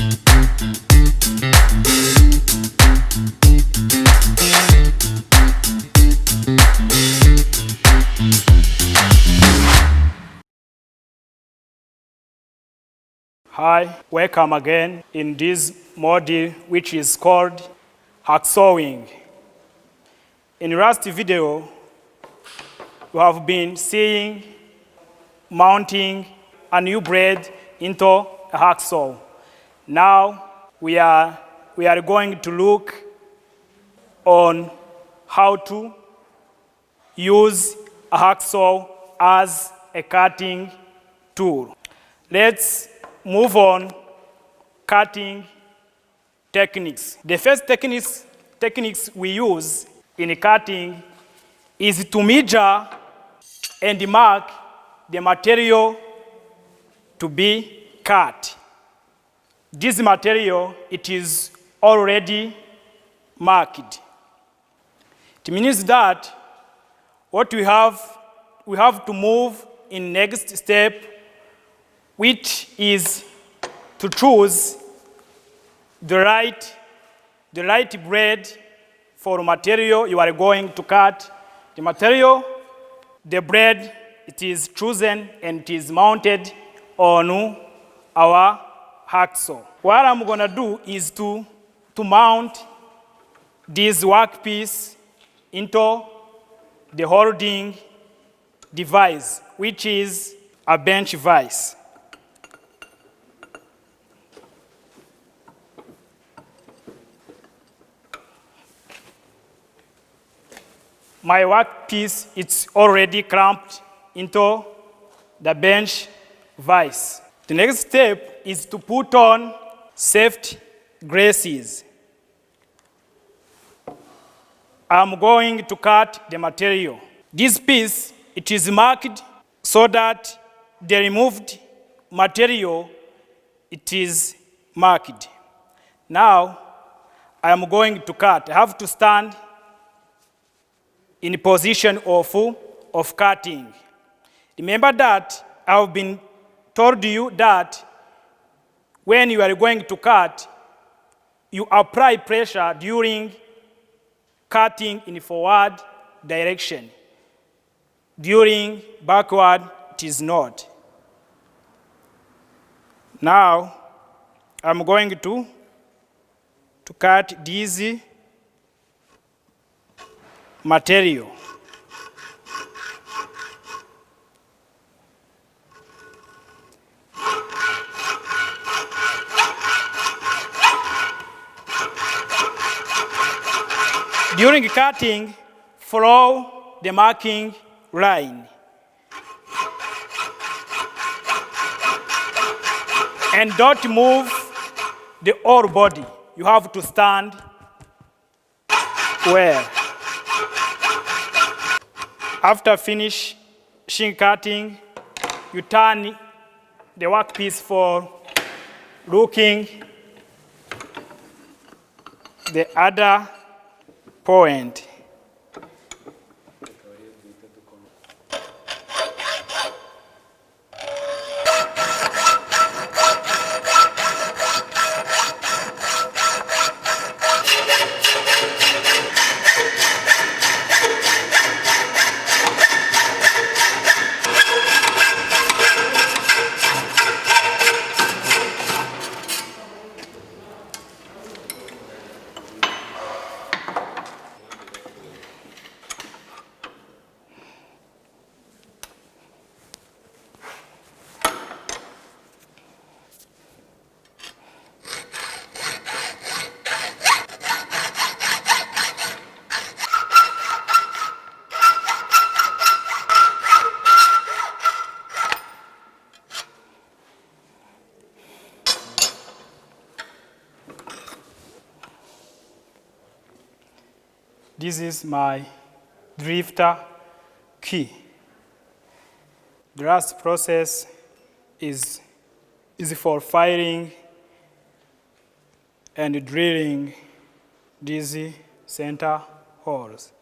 Hi, welcome again in this module which is called hacksawing. In the last video, we have been seeing mounting a new blade into a hacksaw. Now we are going to look on how to use a hacksaw as a cutting tool. Let's move on cutting techniques. The first techniques we use in cutting is to measure and mark the material to be cut. This material, it is already marked. It means that what we have to move in next step, which is to choose the right blade for material you are going to cut. The material, the blade, it is chosen and it is mounted on our hacksaw. What I'm gonna do is to mount this workpiece into the holding device, which is a bench vise. My workpiece, it's already clamped into the bench vise. The next step is to put on safety braces. I'm going to cut the material. This piece, it is marked so that the removed material, it is marked. Now, I am going to cut. I have to stand in position of cutting. Remember that I have been told you that when you are going to cut, you apply pressure during cutting in forward direction. During backward, it is not. Now, I'm going to cut this material. During cutting, follow the marking line. And don't move the whole body. You have to stand well. After finishing cutting, you turn the workpiece for looking the other point. This is my drifter key. The last process is for firing and drilling these center holes.